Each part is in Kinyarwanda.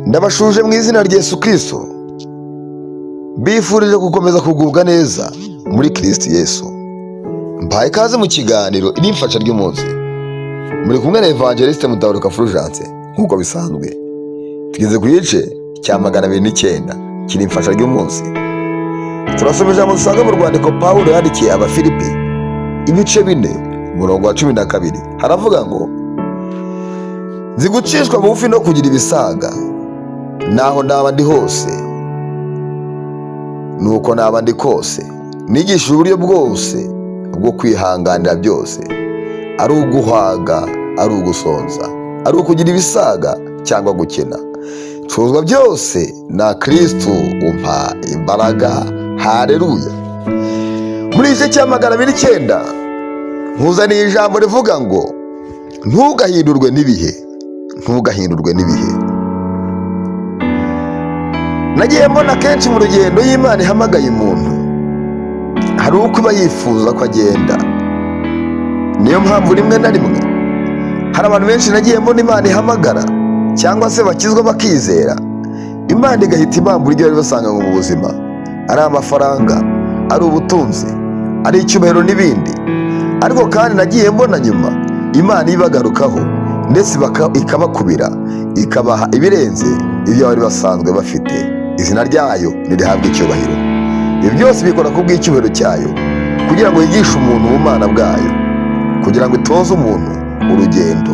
Ndabashuje mu izina rya Yesu Kristo, bifurije gukomeza kugubwa neza muri Kristo Yesu. Mbaye ikaze mu kiganiro irimfasha ry'umunsi. Muri kumwe na Evangeliste Mutabaruka Fulgence nk'uko bisanzwe. Tugeze ku gice cya 209 kirimfasha ry'umunsi. Turasoma ijambo dusanga mu rwandiko Pawulo yandikiye Abafilipi ibice 4 umurongo wa 12. Haravuga ngo: nzi gucishwa bugufi no kugira ibisaga, naho naba ndi hose nuko naba ndi kose, nigisha uburyo bwose bwo kwihanganira byose, ari uguhaga, ari ugusonza, ari ukugira ibisaga cyangwa gukena. Ncuzwa byose na Kristo umpa imbaraga. Haleluya. Muri iki cya 209 nkuzaniye ijambo rivuga ngo ntugahindurwe n'ibihe. Ntugahindurwe n'ibihe. Nagiye mbona kenshi mu rugendo y'Imana ihamagaye umuntu, hari uko iba yifuza ko agenda. Niyo mpamvu rimwe na rimwe hari abantu benshi nagiye mbona Imana ihamagara cyangwa se bakizwa bakizera, Imana igahita ibambura ibyo bari basanga mu buzima, ari amafaranga, ari ubutunzi, ari icyubahiro n'ibindi. Ariko kandi nagiye mbona nyuma Imana ibagarukaho ndetse ikabakubira, ikabaha ibirenze ibyo bari basanzwe bafite. Izina ryayo nirihabwe icyubahiro. Ibi byose bikora ku bw'icyubahiro cyayo, kugira ngo yigishe umuntu ubumana bwayo, kugira ngo itoze umuntu urugendo.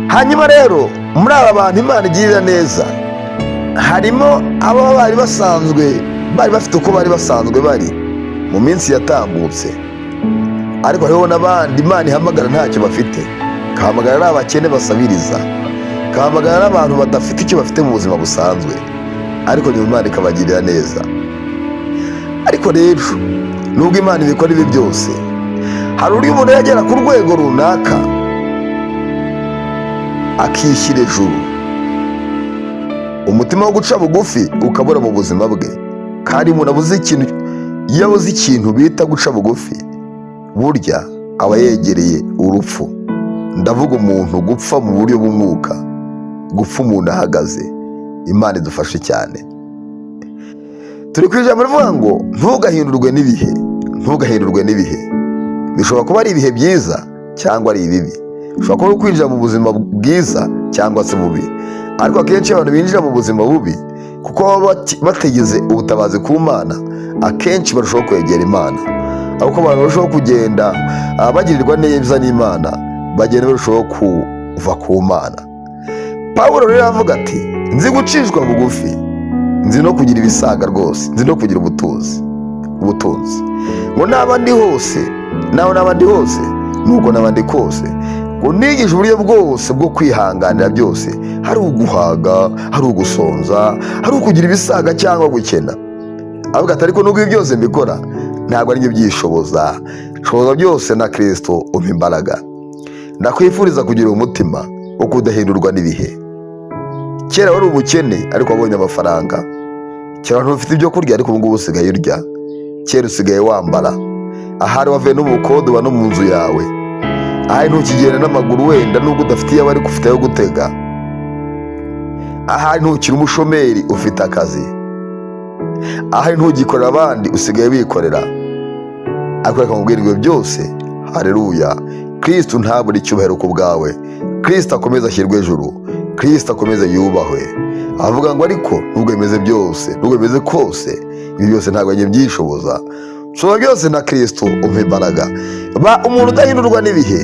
Hanyuma rero muri aba bantu Imana igirira neza, harimo abo bari bafite uko bari basanzwe bari mu minsi yatambutse, ariko hariho n'abandi Imana ihamagara ntacyo bafite, kahamagara ari abakene basabiriza, kahamagara n'abantu badafite icyo bafite mu buzima busanzwe, ariko nyuma Imana ikabagirira neza. Ariko rero nubwo Imana ibikora ibi byose, hari uri umuntu yagera ku rwego runaka akishyira ejuru, umutima wo guca bugufi ukabura mu buzima bwe. Kandi umuntu abuze ikintu, iyo abuze ikintu bita guca bugufi, burya aba yegereye urupfu. Ndavuga umuntu gupfa mu buryo bw'umwuka, gupfa umuntu ahagaze. Imana idufashe cyane. Turi ku ijambo rivuga ngo ntugahindurwe n'ibihe. Ntugahindurwe n'ibihe. Bishobora kuba ari ibihe byiza cyangwa ari ibibi, bishobora kuba kwinjira mu buzima bwiza cyangwa se bubi. Ariko akenshi abantu binjira mu buzima bubi kuko baba bategeze ubutabazi ku Mana, akenshi barushaho kwegera Imana. Ariko abantu barushaho kugenda bagirirwa neza n'Imana, bagenda barushaho kuva ku Mana. Pawulo rero avuga ati: nzi gucishwa bugufi, nzi no kugira ibisaga rwose, nzi no kugira ubutunzi. Ngo naba ndi hose, naho naba ndi hose nuko naba ndi kose, ngo nigisha uburyo bwose bwo kwihanganira byose, hari uguhaga, hari ugusonza, hari ukugira ibisaga cyangwa gukena. Avuga ati: ariko nubwo ibi byose mbikora, ntabwo ari njye byishoboza, nshoboza byose na Kristo umpa imbaraga. Ndakwifuriza kugira umutima wo kudahindurwa n'ibihe. Kera wari umukene ariko wabonye amafaranga. Kera wari ufite ibyo kurya ariko ubu ngubu usigaye urya. Kera usigaye wambara. Ahari wavuye no mu bukode uba no mu nzu yawe. Ahari ntukigenda n'amaguru wenda nubwo udafite iyo bari ufite ayo gutega. Ahari ntukiri umushomeri ufite akazi. Ahari ntugikorera abandi usigaye wikorera. Ariko reka nkubwire ibyo byose, haleluya, Kristo ntabure icyubahiro ku bwawe. Kristo akomeza ashyirwe ejuru, Kristo akomeza yubahwe. Avuga ngo ariko nubwo bimeze byose, nubwo bimeze kose, ibi byose ntabwo njye byishoboza, nshoboza byose na Kristo umpa imbaraga. Ba umuntu udahindurwa n'ibihe,